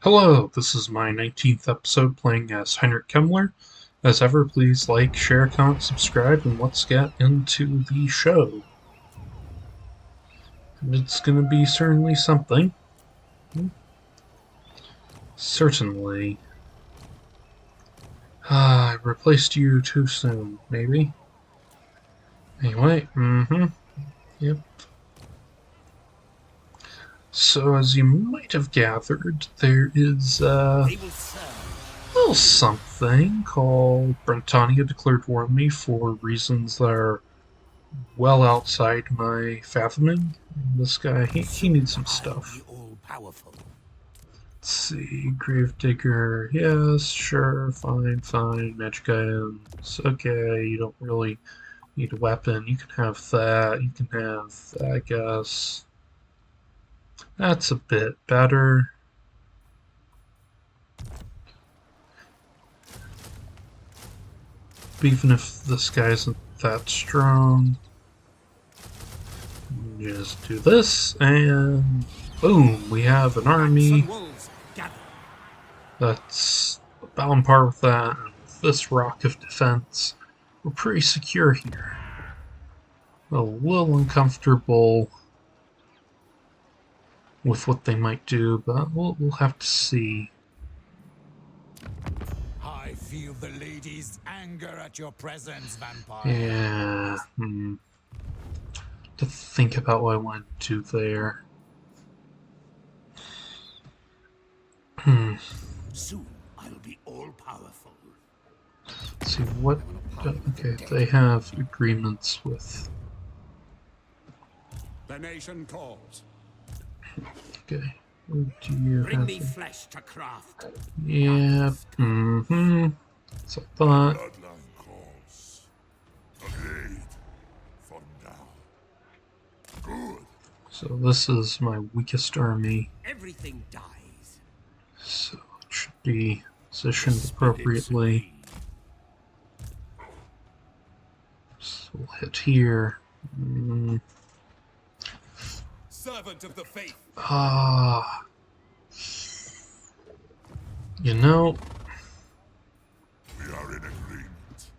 Hello, this is my 19th episode playing as Heinrich Kemmler. As ever, please like, share, comment, subscribe, and let's get into the show. And it's going to be certainly something. Certainly. I replaced you too soon, maybe? Anyway, yep. So, as you might have gathered, there is a little something called Brentania declared war on me for reasons that are well outside my fathoming. This guy, he needs some stuff. Let's see, Gravedigger, yes, sure, fine, magic items, okay, you don't really need a weapon, you can have that, you can have that, I guess. That's a bit better. But even if this guy isn't that strong, just do this, and boom, we have an army that's about on par with that, and with this rock of defense, we're pretty secure here. A little uncomfortable with what they might do, but we'll have to see. I feel the lady's anger at your presence, vampire. Yeah, to think about what I want to do there. Soon I'll be all powerful. Let's see what. Okay, they have agreements with. The nation calls. Okay, what do you Bring have? me flesh to craft. Yeah, so I thought. Bloodline calls. A blade for now. Good. So this is my weakest army. Everything dies. So it should be positioned appropriately. So we'll hit here. Servant of the faith. You know, We are in agreement.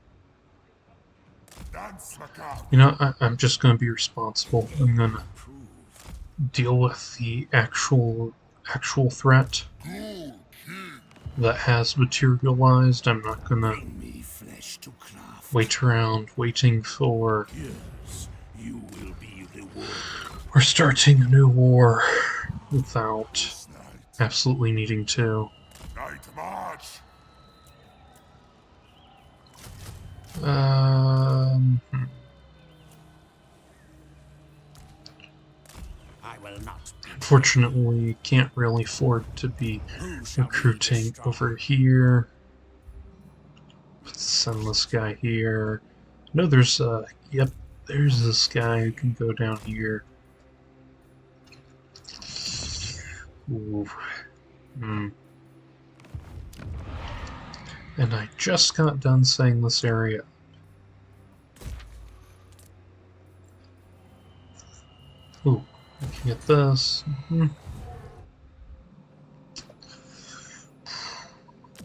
Dance macabre. I'm just gonna be responsible. I'm gonna deal with the actual threat that has materialized. I'm not gonna Bring me flesh to craft. wait around waiting for. Yes, you will be rewarded. We're starting a new war without absolutely needing to. Night march. I will not. Unfortunately, can't really afford to be recruiting over here. Let's send this guy here. No, there's yep, there's this guy who can go down here. Ooh. And I just got done saying this area. Ooh, I can get this.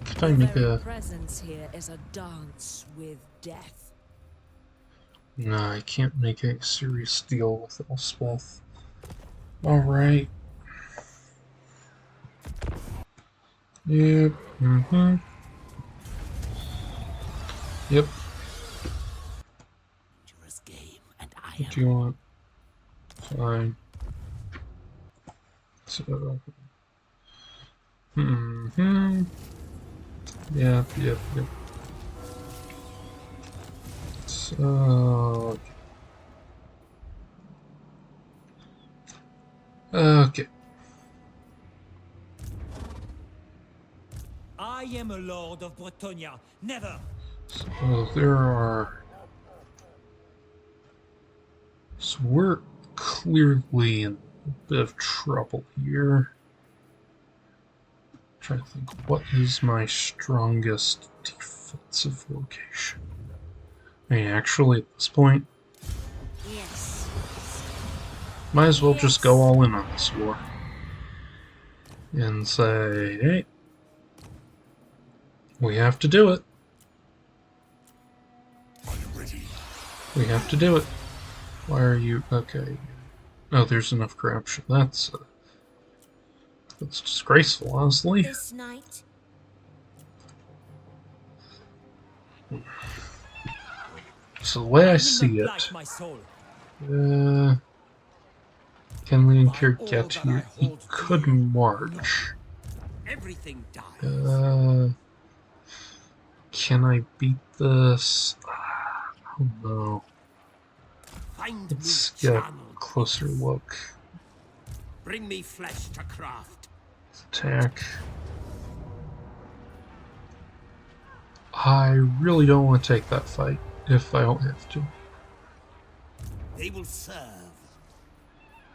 Could I make a... presence here is a dance with death. No, I can't make a serious deal with Elspeth. Alright. Yep, Yep. Dangerous game, and I What do you want? Fine. So... Yep. So... Okay. I am a lord of Bretonia. Never. So there are... So we're clearly in a bit of trouble here. I'm trying to think, what is my strongest defensive location? I mean, actually, at this point, Yes. might as well just go all in on this war. and say, hey, we have to do it. Are you ready? We have to do it. Why are you... Okay. Oh, there's enough corruption. That's disgraceful, honestly. This night, So the way I will see not it, blight my soul. can we By here all get that here? I He hold could dear, march. Everything dies. Can I beat this? Oh no. Find Let's me get a channel. closer look. Bring me flesh to craft. Attack. I really don't want to take that fight if I don't have to. They will serve.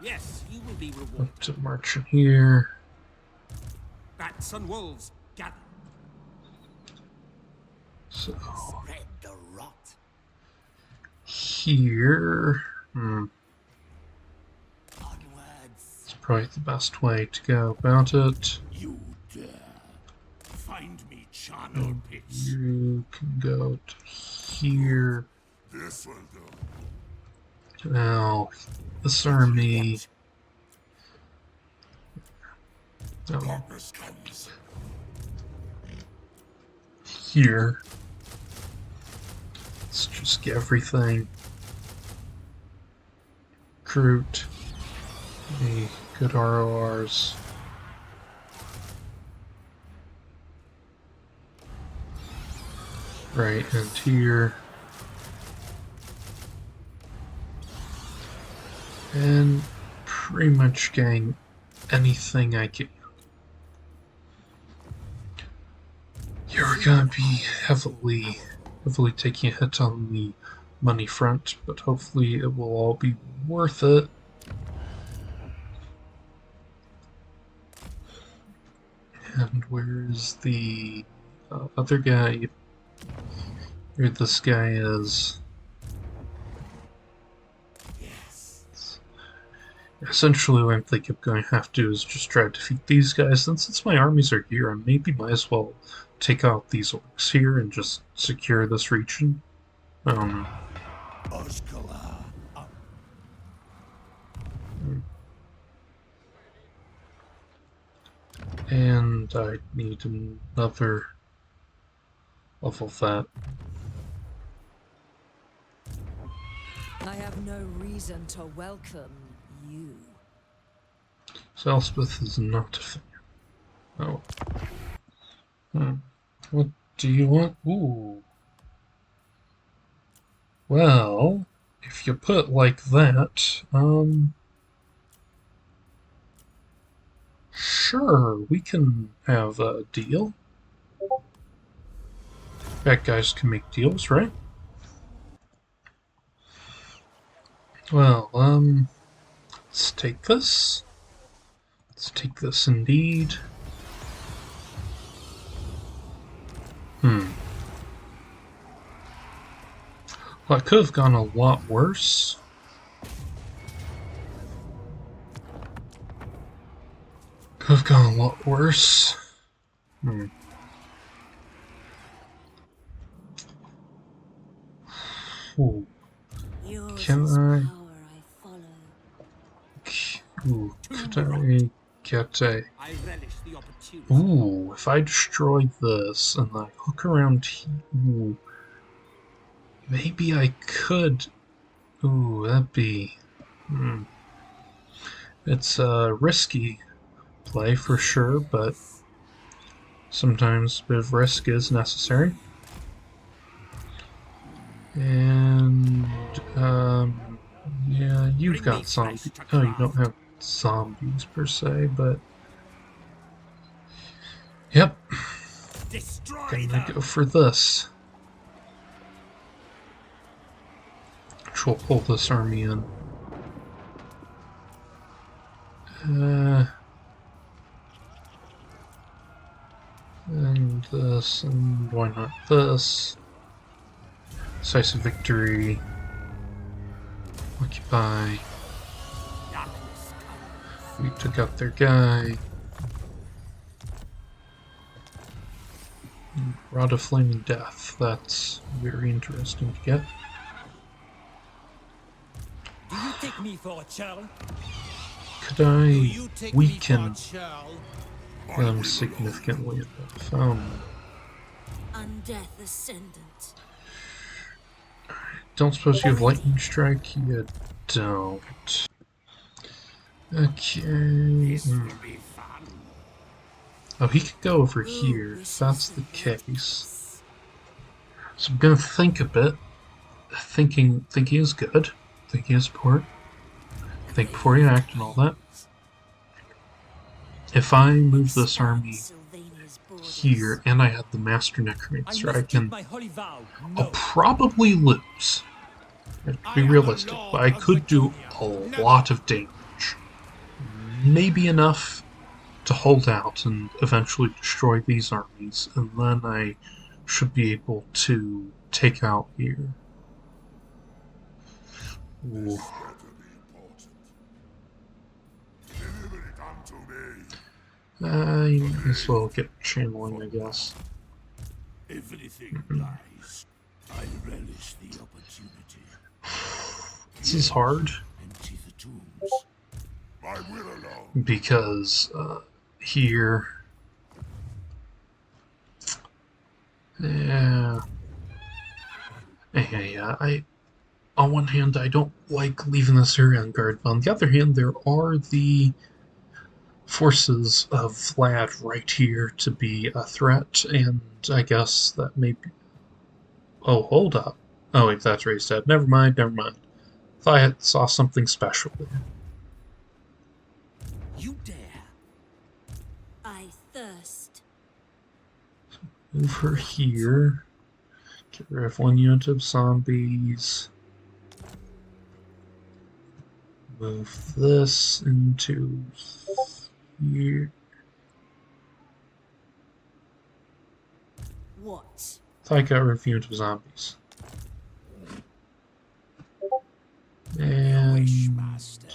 Yes, you will be rewarded. Up to march in here. Bats and wolves, gather. So Spread the rot. here, Onwards. it's probably the best way to go about it. You dare. Find me channel pits. You can go to here. This will do. Now, this army. Oh, Darkness comes. here. Let's just get everything. Recruit. Any good RORs. Right, and here. And pretty much getting anything I can. You're gonna be heavily taking a hit on the money front, but hopefully it will all be worth it. And where's the other guy? Where this guy is? Yes. Essentially, what I'm thinking I'm going to have to do is just try to defeat these guys. And since my armies are here, I maybe might as well take out these orcs here and just secure this region. I don't know. Oshkala. And I need another level of that. I have no reason to welcome you. So Elspeth is not a fan. Oh. What do you want? Ooh. Well, if you put it like that, sure, we can have a deal. Bad guys can make deals, right? Well, let's take this. Let's take this indeed. Well, it could have gone a lot worse. Could have gone a lot worse. Ooh. Yours Can is I? power I follow. Ooh, could I get a... I relish the opportunity. Ooh, if I destroy this and I hook around here... Ooh. Maybe I could... Ooh, that'd be... It's a risky play for sure, but sometimes a bit of risk is necessary. And, yeah, you've got zombies. Oh, you don't have zombies per se, but... Yep. Destroy Gonna them. go for this. Which will pull this army in. And this, and why not this? Decisive victory. Occupy. Darkness comes. We took out their guy. Rod of Flaming Death. That's very interesting to get. Do you take me for a child? Could I You take me for weaken a child? them significantly enough? Oh no. Undeath Ascendant. Don't suppose you have Lightning Strike? You don't. Okay. This will be fun. Oh, he could go over here, if that's the case. So I'm gonna think a bit. Thinking is good. Thinking is important. Think before you act and all that. If I move this army here, and I had the Master Necromancer, I can... my holy vow. I'll No. probably lose. To be realistic, but I could do a lot of damage. Maybe enough to hold out and eventually destroy these armies, and then I should be able to take out here. Ooh. You might as well get channeling, I guess. Everything lies. I relish the opportunity. This is hard Empty the tombs. My will alone. because here, yeah, on one hand, I don't like leaving this area on guard, but on the other hand, there are the forces of Vlad right here to be a threat, and I guess that may be... Oh, hold up. Oh, wait, that's what he said. Never mind, never mind. Thought I saw something special there. You dare? I thirst. Move her here. Get rid of one unit of zombies. Move this into here. What? Thought I got rid of a unit of zombies. And Master.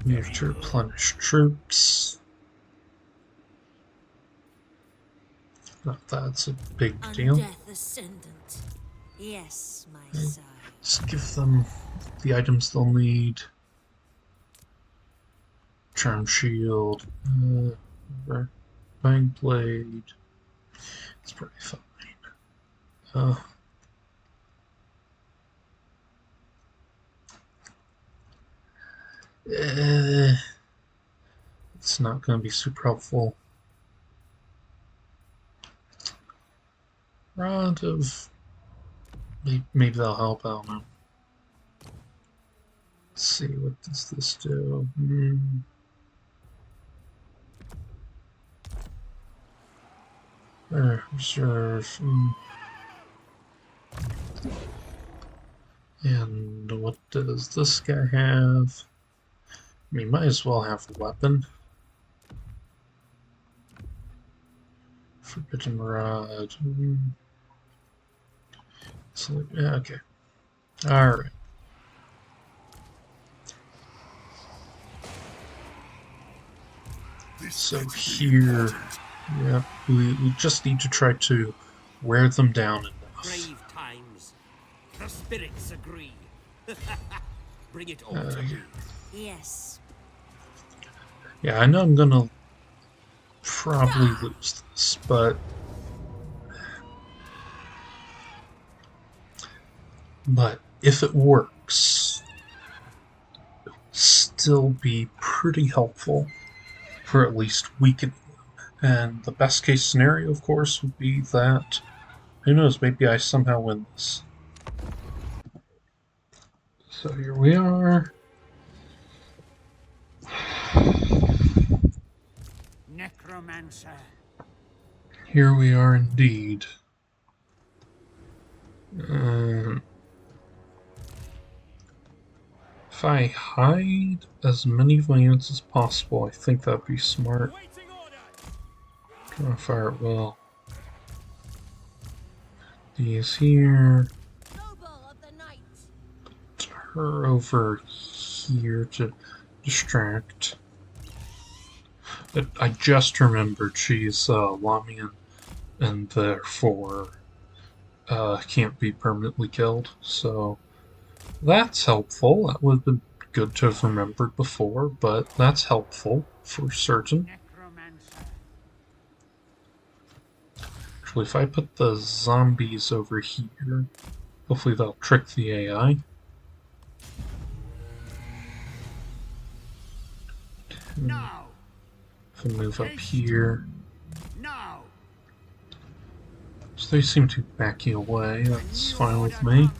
move to replenish troops. Not that's a big deal. Undeath Ascendant. Yes, my sire. Just give them the items they'll need. Charm shield, bang blade. It's pretty fine. It's not going to be super helpful. Rod of... Maybe that'll help, I don't know. Let's see, what does this do? Reserve. And what does this guy have? I mean, might as well have a weapon. Forbidden Rod. So, yeah, okay. Alright. So here, yeah, we just need to try to wear them down enough. Brave times. The spirits agree. Bring it all to me. Yes. Yeah, I know I'm gonna probably lose this, but if it works, it'll still be pretty helpful for at least weakening them. And the best case scenario, of course, would be that, who knows, maybe I somehow win this. So here we are. Necromancer. Here we are indeed. If I hide as many of my units as possible, I think that'd be smart. Draw fire at will. These here. Her over here to distract. I just remembered she's Lamian and therefore can't be permanently killed. So that's helpful. That would have been good to have remembered before, but that's helpful for certain. Necromancer. Actually, if I put the zombies over here, hopefully that'll trick the AI. No. If I move up here, No. so they seem to be backing away. A That's new fine order with me. comes.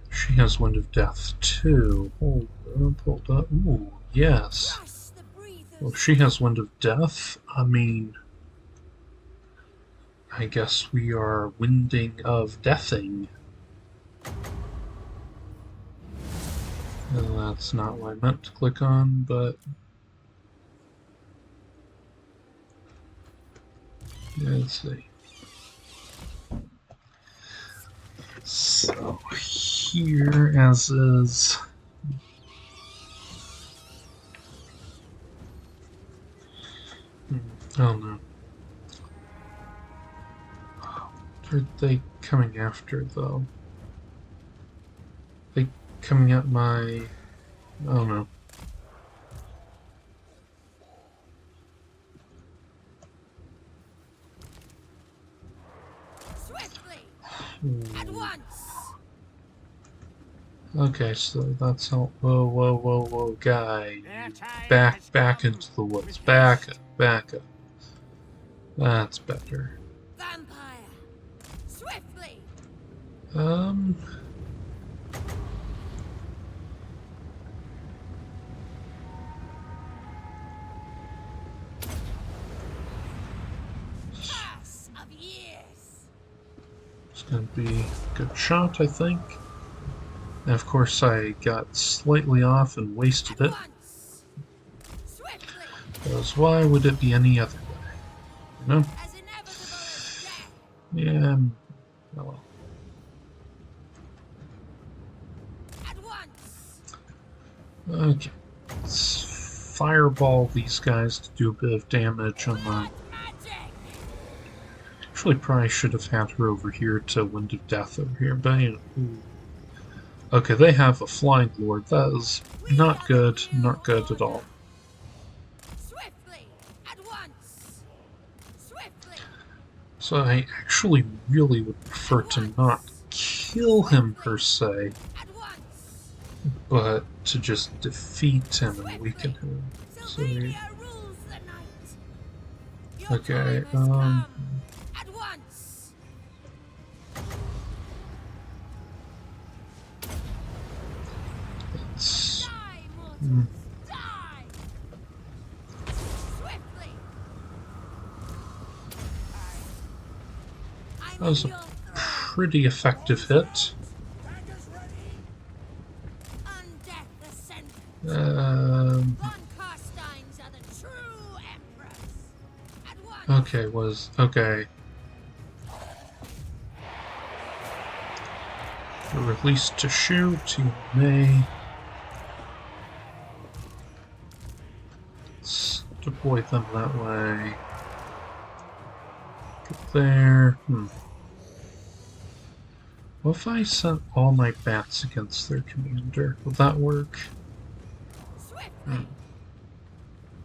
She has Wind of Death too. Hold up, hold up. Ooh, yes. Crush the breathers. Well, if she has Wind of Death, I mean, I guess we are winding of deathing. That's not what I meant to click on, but let's see. So here, as is. Oh no. What are they coming after, though? They coming at my... Oh no. Swiftly. At Ooh. once. Okay, so that's how... Whoa, whoa, whoa, whoa, guy. Their time has Back come. into the woods. With Back haste. up, back up. That's better. Vampire. Swiftly. Um... Curse of years. It's gonna be a good shot, I think. And of course I got slightly off and wasted At it. once. Swiftly. Because why would it be any other way? You know? As inevitable as death. Yeah, well. At once. Okay. Let's fireball these guys to do a bit of damage on the... Blood magic. Actually, probably should have had her over here to Wind of Death over here, but you know. Ooh. Okay, they have a Flying Lord. That is not good. Not good at all. Swiftly. At once. Swiftly. So I actually really would prefer to not kill him per se, At once. but to just defeat him and weaken him. So, Sylvania rules the night. Your okay, time has come. At once. let's... Die, mortals. Hmm. Die. Swiftly. I'm That was in a your pretty effective hit. undeath ascendant. Um, Von Carsteins are the true emperors. At once. okay, okay. Released to shoot, you may. Let's deploy them that way. Get there. What if I sent all my bats against their commander? Will that work? Swiftly.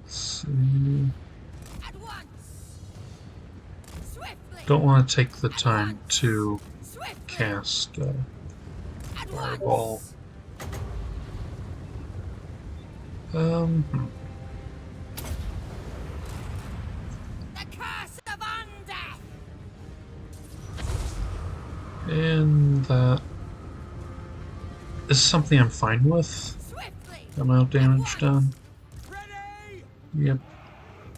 Let's see. At once. Swiftly. Don't want to take the time to Swiftly. cast At Fireball. once. Hmm. The curse of undeath. And that is something I'm fine with. Swiftly. Amount of damage done. Ready. Yep.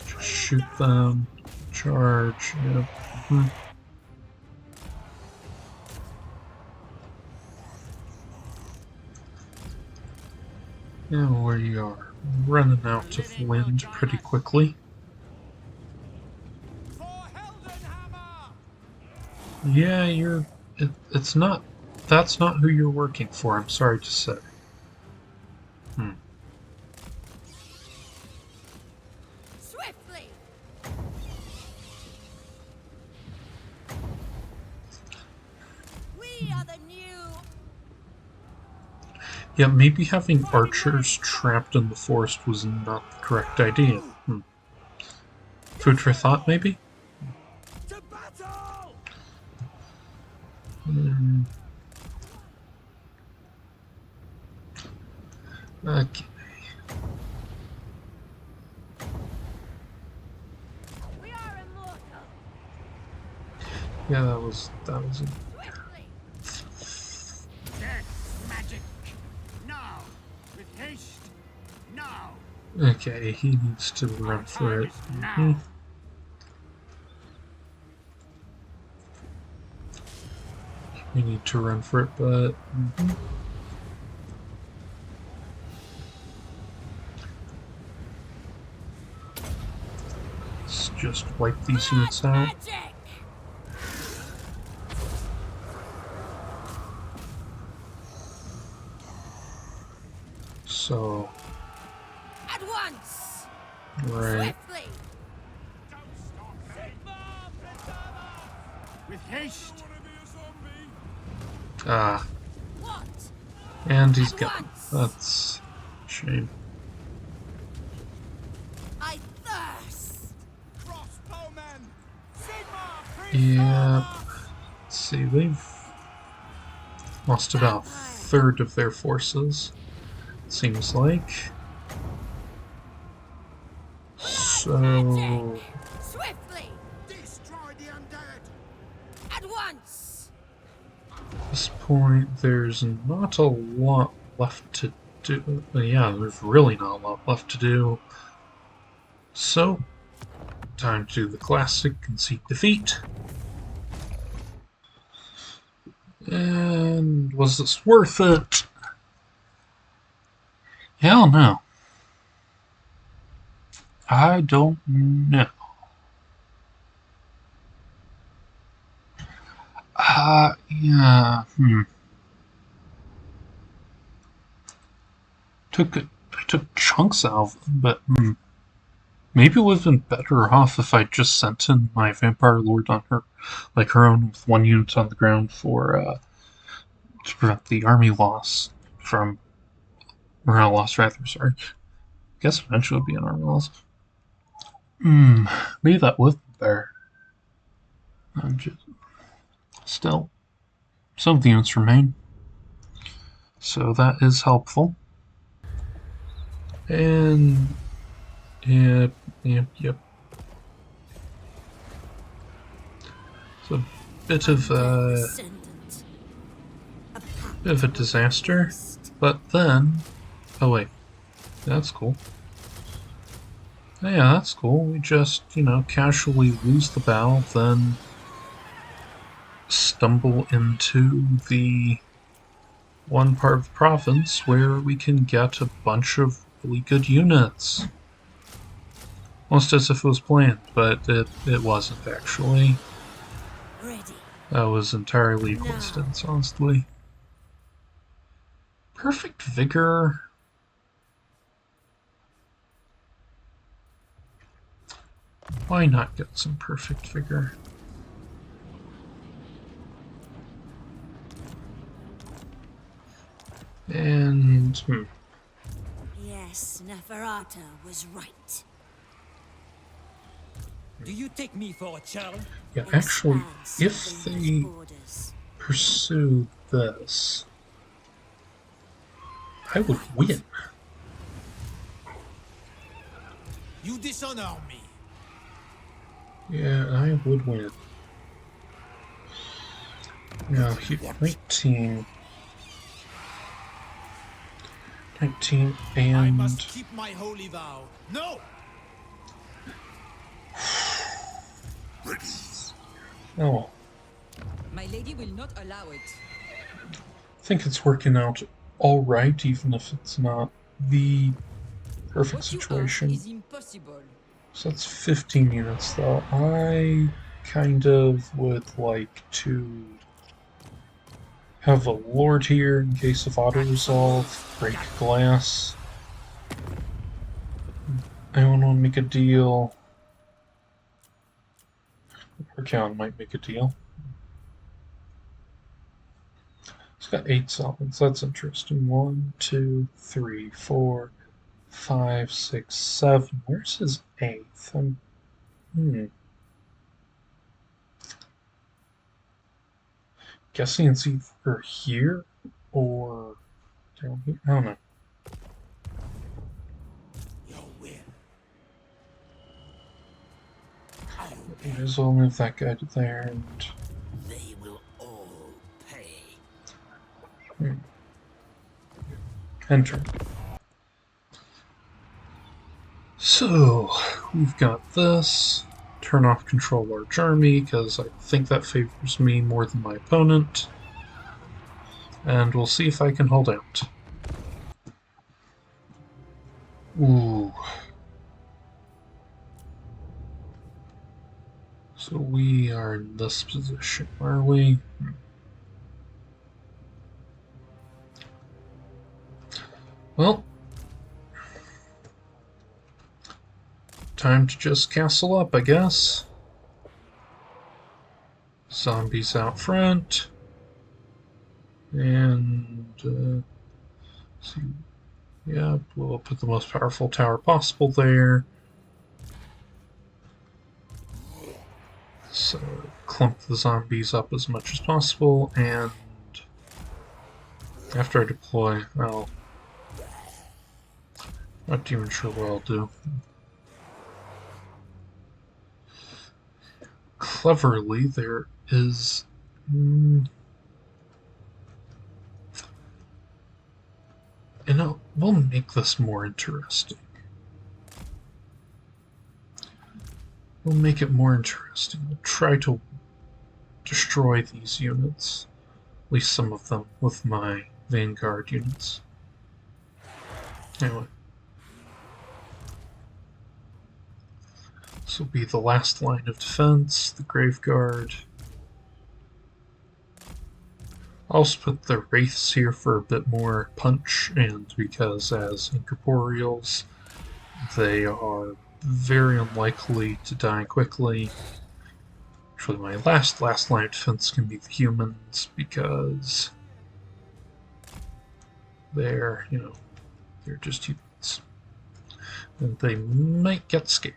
Just shoot them. Charge. Yep. Now where you are. Running out of wind pretty quickly. For Heldenhammer. Yeah, it's not... That's not who you're working for, I'm sorry to say. Swiftly. Yeah, maybe having archers trapped in the forest was not the correct idea. Food for thought, maybe? To battle! Okay. We are immortal. Yeah, that was it. Swiftly. Death magic! Now! With haste! Now! Okay, he needs to run for it. Now! We need to run for it, but... Let's just wipe these units out. Magic. So... At once. Right. Swiftly. With haste! Ah, What? and he's gone. That's a shame. I thirst. Crossbowmen! Sigma! Yep. Let's see, they've lost about a third of their forces, seems like. So... Swiftly. Destroy the undead! At once. At this point, there's not a lot left to do. Yeah, there's really not a lot left to do. So, time to do the classic concede defeat. And was this worth it? Hell no. I don't know. Yeah, I took chunks out of them, but maybe it would have been better off if I just sent in my Vampire Lord on her, like her own with one unit on the ground for, to prevent the army loss from, morale loss rather, sorry. I guess eventually it would be an army loss. Maybe that would be better. I'm just, still, some of the units remain. So that is helpful. And yep. It's a bit of a disaster, but then, oh wait, that's cool. Yeah, that's cool. We just, casually lose the battle, then stumble into the one part of the province where we can get a bunch of really good units. Almost as if it was planned, but it wasn't actually. Ready. That was entirely a coincidence, honestly. Perfect Vigor. Why not get some Perfect Vigor? And, Yes, Neferata was right. Do you take me for a challenge? yeah, actually, Expanse if within they those borders. pursue this, I would win. You dishonor me! Yeah, I would win. Now, 19, I and must keep my holy vow. No! oh, My lady will not allow it. I think it's working out all right, even if it's not the perfect What you ask situation. is impossible. So that's 15 units, though. I kind of would like to have a lord here in case of auto-resolve, break glass. I want to make a deal. Archaon might make a deal. It's got 8 solids. That's interesting. 1, 2, 3, 4, 5, 6, 7. Where's his 8th? Guessing it's either here or down here. I don't know. May as well move that guy to there and They will all pay. enter. So we've got this. Turn off control large army because I think that favors me more than my opponent. And we'll see if I can hold out. Ooh. So we are in this position, are we? Well, time to just castle up, I guess. Zombies out front. And, see, yeah, we'll put the most powerful tower possible there. So, clump the zombies up as much as possible, and after I deploy, I'll... not even sure what I'll do. Cleverly, there is... you know, we'll make this more interesting. We'll make it more interesting. We'll try to destroy these units. At least some of them with my Vanguard units. Anyway. This will be the last line of defense, the Grave Guard. I'll also put the Wraiths here for a bit more punch, and because as incorporeals, they are very unlikely to die quickly. Actually, my last line of defense can be the humans, because they're, you know, they're just humans. And they might get scared.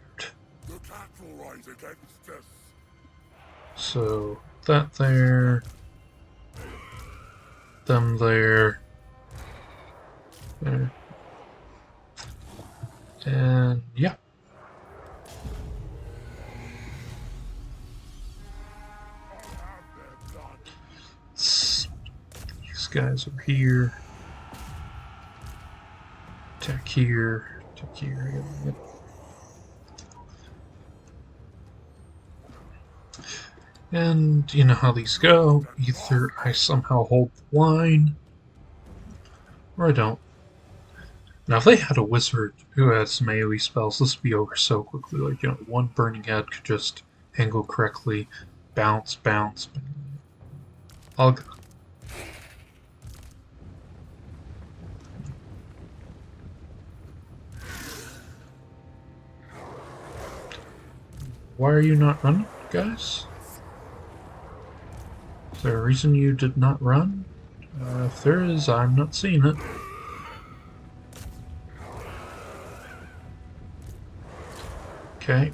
The cat will rise against us. So, that there. Them there. There. And, yeah. These guys over here. Attack here. Attack here. Yep. And you know how these go. Either I somehow hold the line, or I don't. Now, if they had a wizard who had some AoE spells, this would be over so quickly. Like, you know, one burning head could just angle correctly, bounce, bounce. I'll go. Why are you not running, guys? Is there a reason you did not run? If there is, I'm not seeing it. Okay.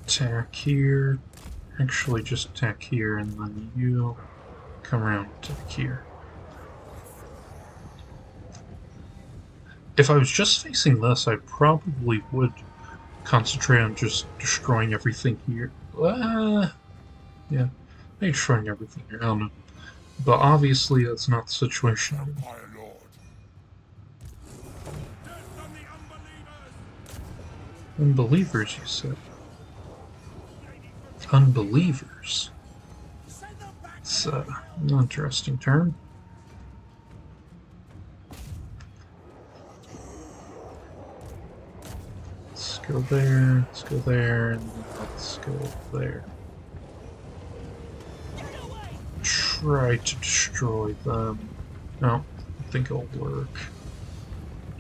Attack here. Actually, just attack here, and then you come around and attack here. If I was just facing this, I probably would concentrate on just destroying everything here. Yeah. Maybe destroying everything here, I don't know. But obviously that's not the situation. Unbelievers, you said. Unbelievers. It's an interesting term. Let's go there, let's go there, and let's go there. Try to destroy them. No, I don't think it'll work.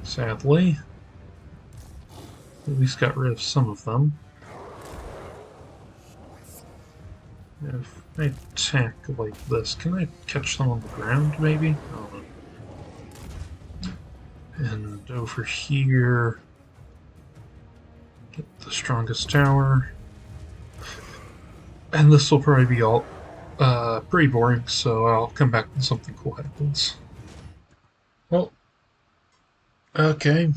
Sadly. At least got rid of some of them. If I attack like this, can I catch them on the ground, maybe? I don't know. And over here, get the strongest tower. And this will probably be all pretty boring, so I'll come back when something cool happens. Well, okay.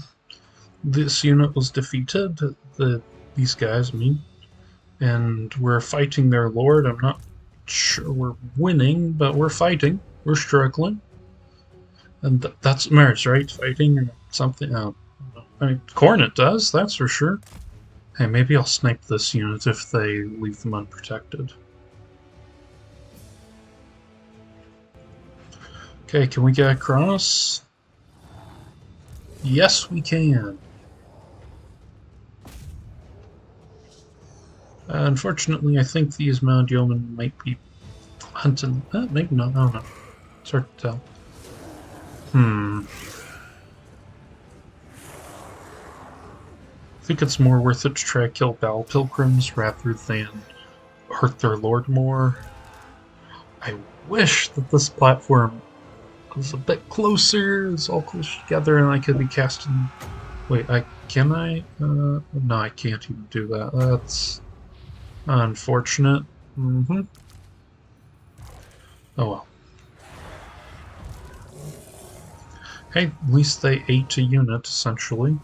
This unit was defeated, these guys, I mean, and we're fighting their lord. I'm not sure we're winning, but we're fighting. We're struggling. And that's marriage, right? Fighting or something. I mean, Cornet does, that's for sure. Hey, maybe I'll snipe this unit if they leave them unprotected. Okay, can we get across? Yes, we can. Unfortunately, I think these mound yeomen might be hunting. Maybe not. I don't know. It's hard to tell. I think it's more worth it to try to kill battle pilgrims rather than hurt their lord more. I wish that this platform was a bit closer. It's all closer together, and I could be casting. Wait, can I? No, I can't even do that. That's unfortunate. Oh well. Hey, at least they ate a unit, essentially.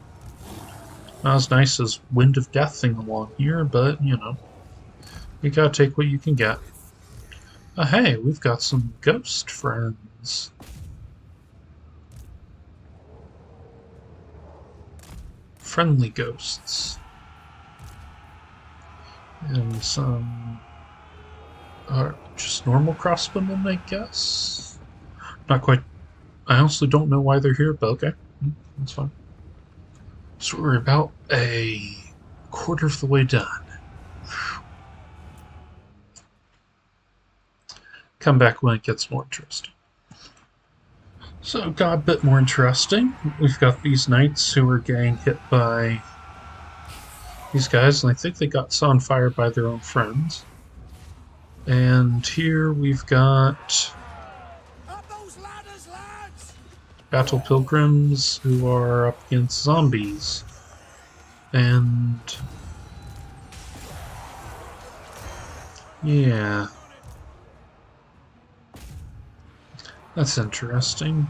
Not as nice as Wind of Death thing along here, but, you know. You gotta take what you can get. Hey, we've got some ghost friends. Friendly ghosts. And some just normal crossbowmen, I guess. Not quite. I honestly don't know why they're here, but okay, that's fine. So we're about a quarter of the way done. Come back when it gets more interesting. So it got a bit more interesting. We've got these knights who are getting hit by these guys, and I think they got set on fire by their own friends. And here we've got battle pilgrims who are up against zombies. And yeah, that's interesting.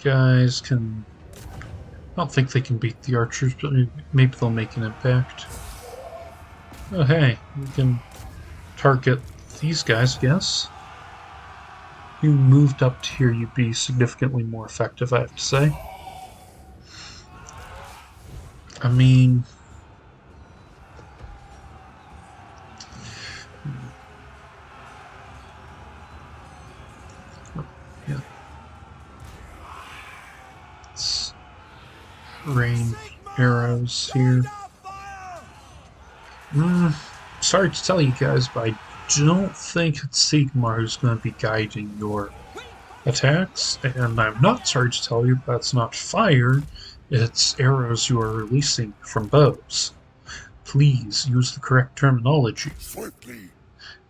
Guys can, I don't think they can beat the archers, but maybe they'll make an impact. Oh hey, we can target these guys, I guess. If you moved up to here, you'd be significantly more effective, I have to say. I mean, yeah. Let's rain arrows here. Sorry to tell you guys, but I don't think it's Sigmar who's going to be guiding your attacks, and I'm not sorry to tell you that's not fire, it's arrows you are releasing from bows. Please use the correct terminology. Swiftly.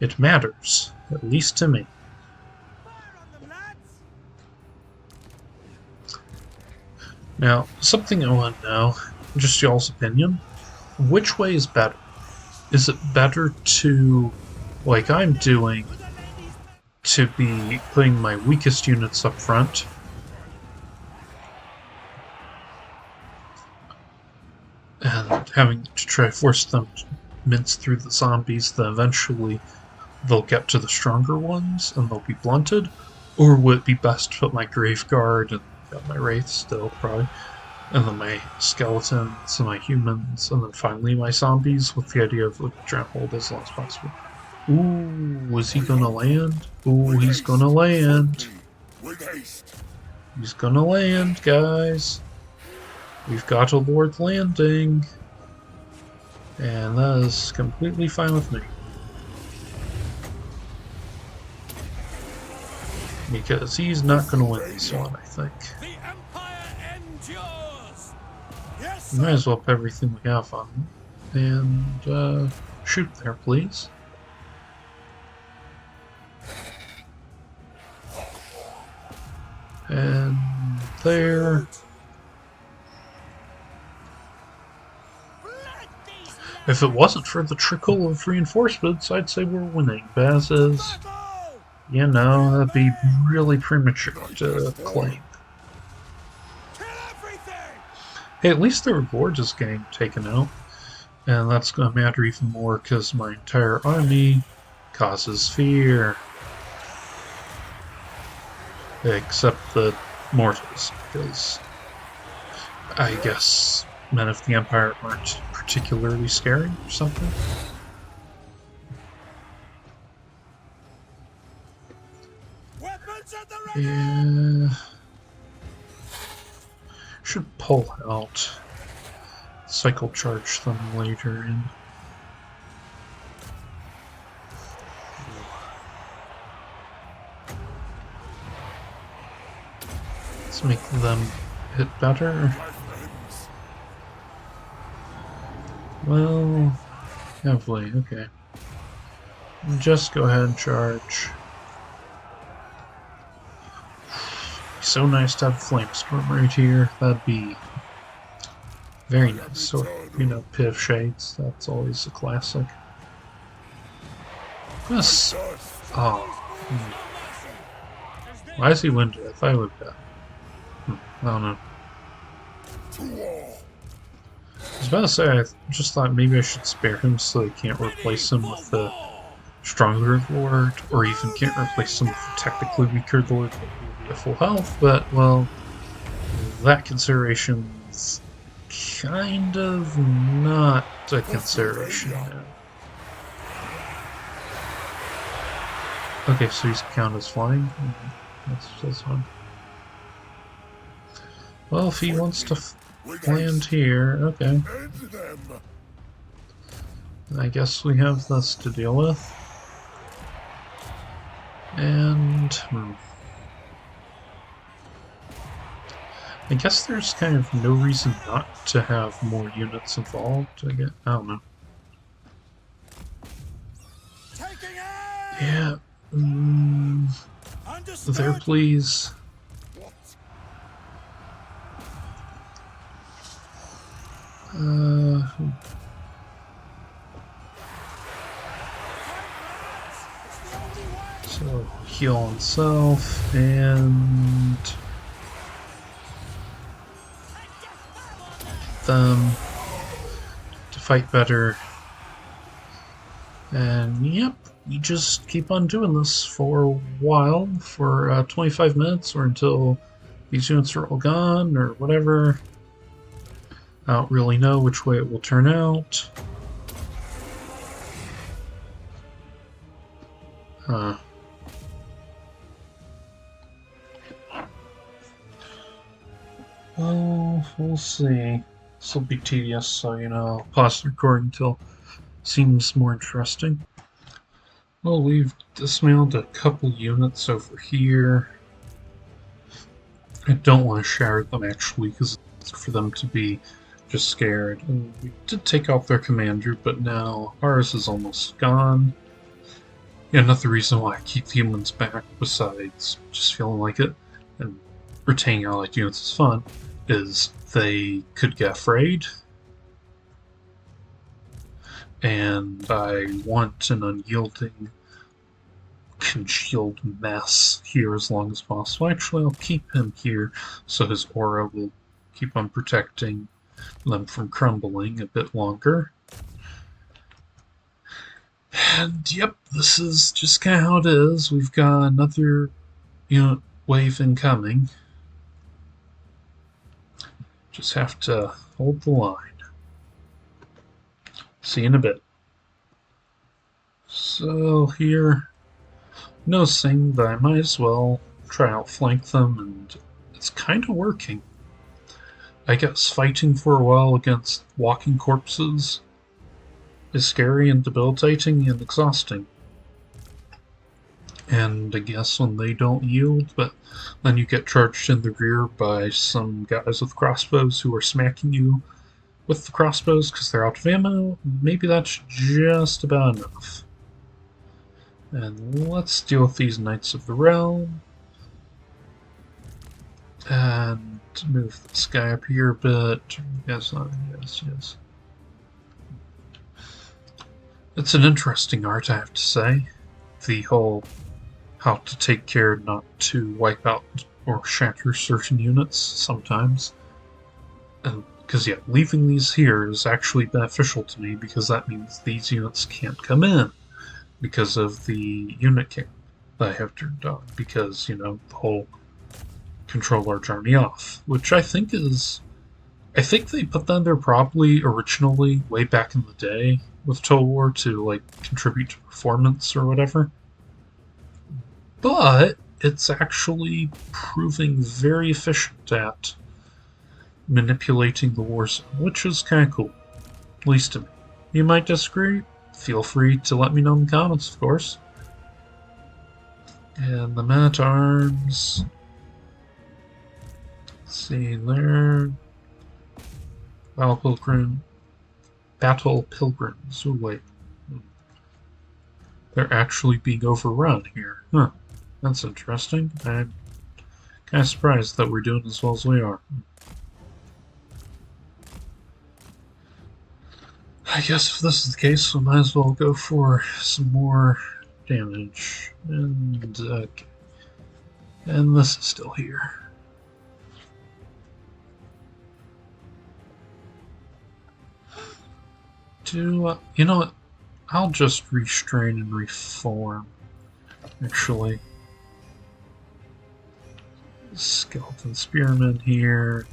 It matters, at least to me. Now, something I want to know, just y'all's opinion, which way is better? Is it better to, like I'm doing, to be putting my weakest units up front and having to try to force them to mince through the zombies, then eventually they'll get to the stronger ones and they'll be blunted? Or would it be best to put my Grave Guard and got my Wraiths still, probably, and then my skeletons and my humans, and then finally my zombies, with the idea of like, trying to hold as long as possible. Ooh, is he gonna land? Ooh, he's gonna land. With haste. He's gonna land, guys. We've got a Lord landing. And that is completely fine with me. Because he's not gonna win this one, I think. The Empire endures. Yes, We might as well put everything we have on him. And, shoot there, please. And there. If it wasn't for the trickle of reinforcements, I'd say we're winning. But as is, you know, that'd be really premature to claim. Hey, at least the reward is getting taken out. And that's going to matter even more because my entire army causes fear. Except the mortals, because I guess men of the Empire aren't particularly scary or something. Yeah. Should pull out. Cycle charge them later in. Let's make them hit better. Well, heavily, okay. Just go ahead and charge. So nice to have a Flamestorm right here. That'd be very nice. Or, you know, Piv Shades. That's always a classic. Yes. Oh. Why is he wounded? I thought he would have died. I don't know. I was about to say, I just thought maybe I should spare him so they can't replace him with the stronger Lord, or even can't replace him with the technically weaker Lord that will be at full health, but, well, that consideration's kind of not a consideration now. Okay, so he's counted as flying? That's fine. Well, if he wants to land here, okay. I guess we have this to deal with. And I guess there's kind of no reason not to have more units involved. I don't know. Yeah. There, please. So heal himself and them to fight better. And yep, we just keep on doing this for a while, for 25 minutes or until these units are all gone or whatever. I don't really know which way it will turn out. Well, we'll see. This will be tedious, so, you know, I'll pause the recording until it seems more interesting. Well, we've dismantled a couple units over here. I don't want to share them, actually, because it's for them to be just scared. And we did take out their commander, but now ours is almost gone. Yeah, another reason why I keep the humans back, besides just feeling like it, and retaining allied units is fun, is they could get afraid. And I want an unyielding, congealed mess here as long as possible. Actually, I'll keep him here so his aura will keep on protecting them from crumbling a bit longer. And yep, this is just kind of how it is. We've got another unit wave incoming. Just have to hold the line. See you in a bit. So here, noticing that I might as well try outflank them, and it's kind of working. I guess fighting for a while against walking corpses is scary and debilitating and exhausting. And I guess when they don't yield, but then you get charged in the rear by some guys with crossbows who are smacking you with the crossbows because they're out of ammo, maybe that's just about enough. And let's deal with these Knights of the Realm. And move this guy up here a bit. Yes, yes. It's an interesting art, I have to say. The whole how to take care not to wipe out or shatter certain units sometimes. And because, yeah, leaving these here is actually beneficial to me because that means these units can't come in because of the unit count that I have turned on. Because, you know, the whole control large army off, which I think they put that there probably originally way back in the day with Total War to like contribute to performance or whatever. But it's actually proving very efficient at manipulating the war zone, which is kind of cool, at least to me. You might disagree. Feel free to let me know in the comments, of course. And the men-at-arms. See there. Battle Pilgrims. Oh, wait. They're actually being overrun here. Huh. That's interesting. I'm kind of surprised that we're doing as well as we are. I guess if this is the case, we might as well go for some more damage. And, okay. And this is still here. You know what? I'll just restrain and reform, actually. Skeleton Spearmen here.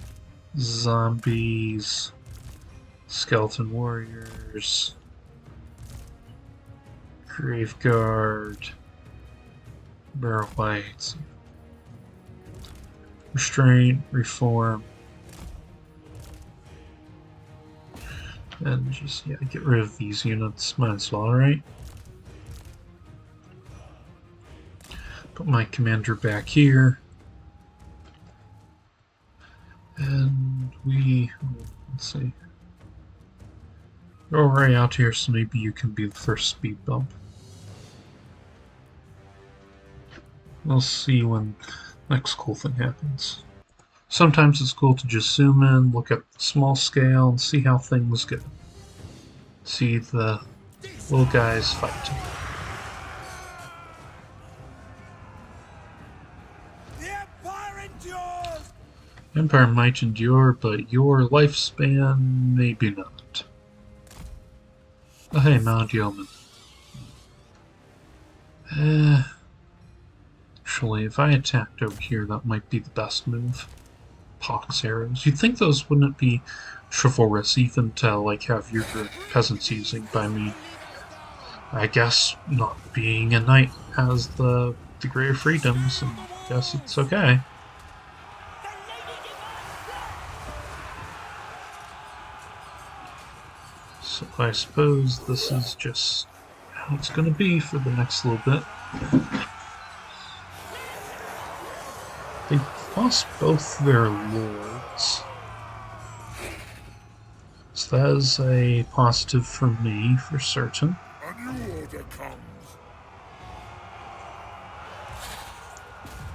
Zombies. Skeleton Warriors. Graveguard. Barrow Lights. Restrain, reform. And just, yeah, get rid of these units. Might as well, right? Put my commander back here. And let's see. Go right out here so maybe you can be the first speed bump. We'll see when the next cool thing happens. Sometimes it's cool to just zoom in, look at the small scale, and see how things go. See the little guys fighting. The Empire endures! Empire might endure, but your lifespan maybe not. Oh hey, Mount Yeoman. Actually, if I attacked over here, that might be the best move. Pox arrows. You'd think those wouldn't be chivalrous even to like have your peasants using, but I mean, I guess not being a knight has the degree of freedoms, and I guess it's okay. So I suppose this is just how it's going to be for the next little bit. They lost both their lords. So that is a positive for me, for certain. A new order comes.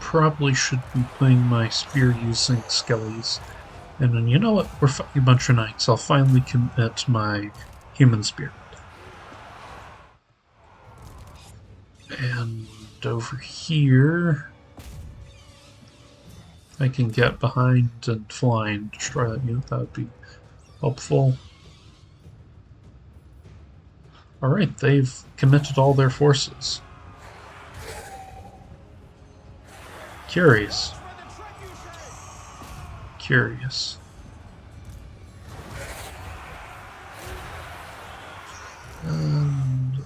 Probably should be playing my spear-using skellies. And then, you know what? We're fighting a bunch of knights. I'll finally commit my human spirit. And over here, I can get behind and fly and destroy that unit. That would be helpful. Alright, they've committed all their forces. Curious. Curious. And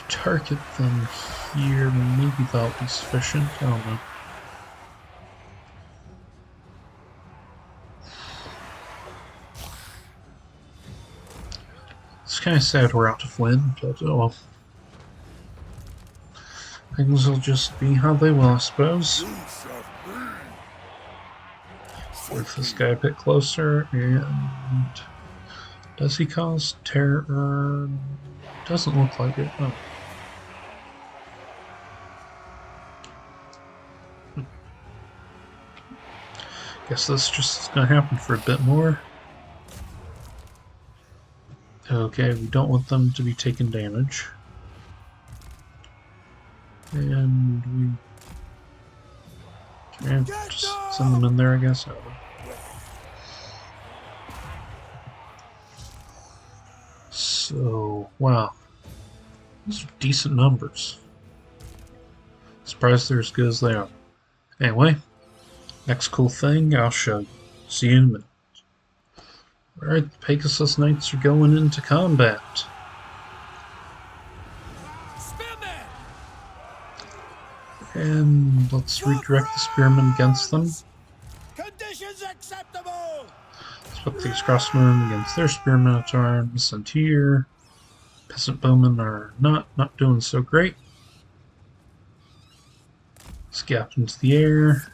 target them here, maybe that'll be sufficient, I don't know. It's kind of sad we're out of wind, but oh well. Things will just be how they will, I suppose. Move this guy a bit closer, and does he cause terror? Doesn't look like it. Oh. Guess this just is gonna happen for a bit more. Okay, we don't want them to be taking damage. And we can just send them in there, I guess. So, wow. Those are decent numbers. Surprised they're as good as they are. Anyway, next cool thing I'll show you. See you in a minute. Alright, the Pegasus Knights are going into combat. And let's redirect the spearmen against them. Conditions acceptable. Let's put these crossmen against their spearmen at arms, and here peasant bowmen are not doing so great. Scap into the air.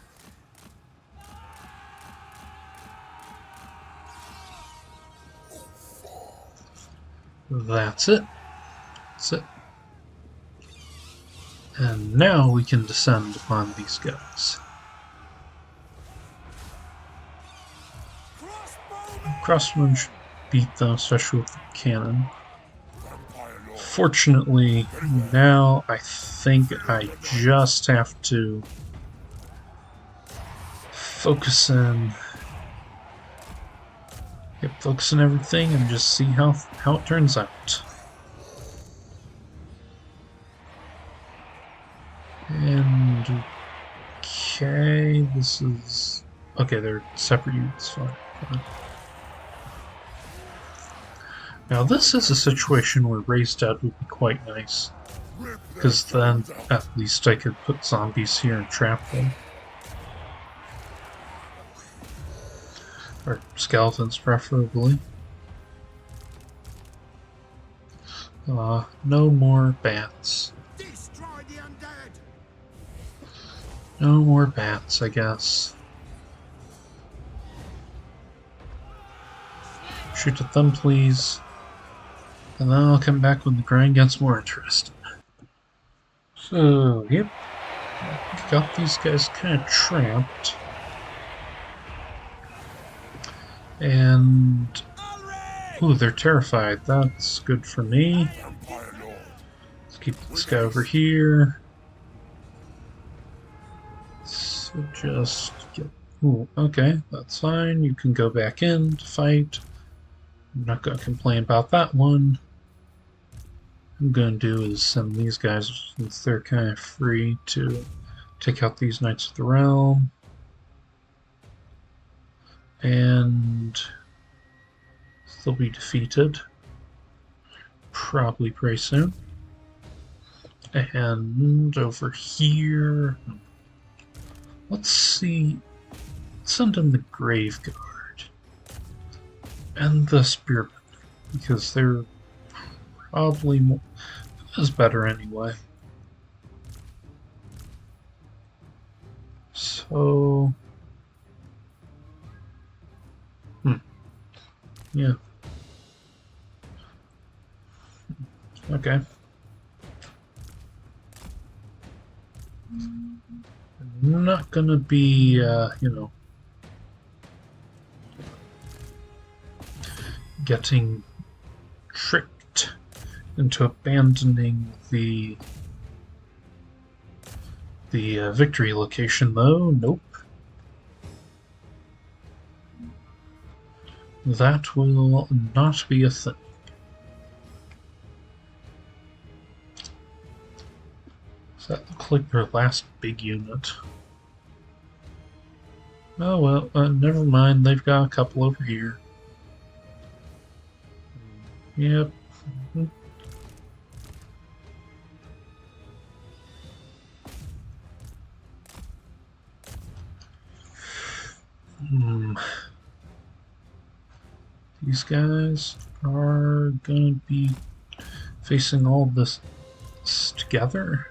That's it. That's it. And now we can descend upon these guys. Crossbow should beat them, especially with the cannon. Fortunately, now I think I just have to focus in. Yep, focus on everything and just see how it turns out. And okay, this is okay. They're separate units. Fine. Now this is a situation where raised dead would be quite nice, because then at least I could put zombies here and trap them. Or skeletons, preferably. No more bats. Destroy the undead. No more bats, I guess. Shoot at them, please. And then I'll come back when the grind gets more interesting. So, yep. Got these guys kind of trapped. And ooh, they're terrified. That's good for me. Let's keep this guy over here. So just get... Ooh, okay, that's fine. You can go back in to fight. I'm not going to complain about that one. What I'm going to do is send these guys, since they're kind of free, to take out these Knights of the Realm. And they'll be defeated. Probably pretty soon. And over here, let's see. Send in the Grave Guard and the Spearmen, because they're probably more is better anyway. So yeah. Okay. I'm not gonna be, you know, getting tricked into abandoning the victory location, though. Nope. That will not be a thing. Does that look like their last big unit? Oh well, never mind. They've got a couple over here. Yep. These guys are gonna be facing all this together.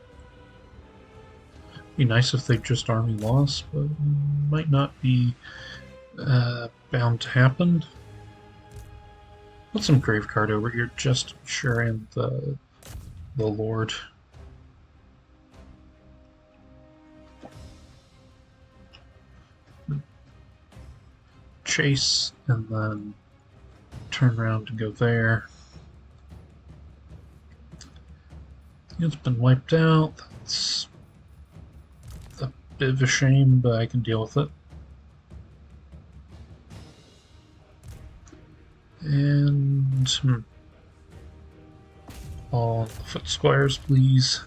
Be nice if they just army lost, but might not be bound to happen. Put some Graveguard over here just to be sure, and the Lord. chase and then turn around and go there. It's been wiped out. That's a bit of a shame, but I can deal with it. And all the foot squires, please.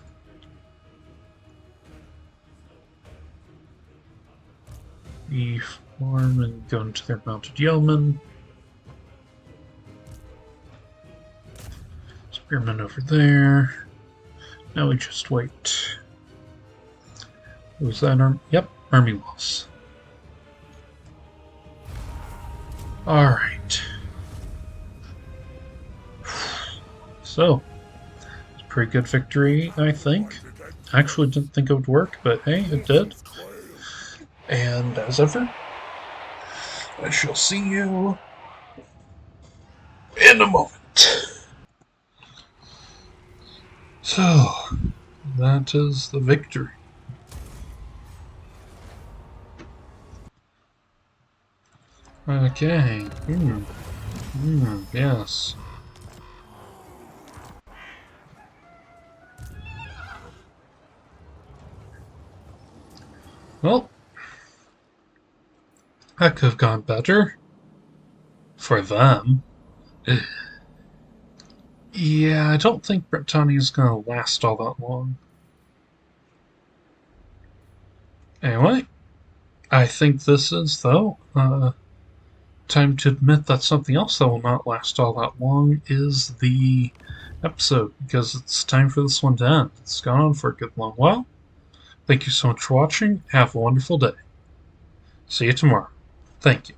Reform and go into their mounted yeomen. Spearmen over there. Now we just wait. Was that army? Yep, army loss. Alright. So, it's a pretty good victory, I think. Actually didn't think it would work, but hey, it did. And as ever, I shall see you in a moment. So, that is the victory. Okay. Yes. Well, that could have gone better. For them. Yeah, I don't think Britannia's gonna last all that long. Anyway, I think this is, though, time to admit that something else that will not last all that long is the episode, because it's time for this one to end. It's gone on for a good long while. Thank you so much for watching. Have a wonderful day. See you tomorrow. Thank you.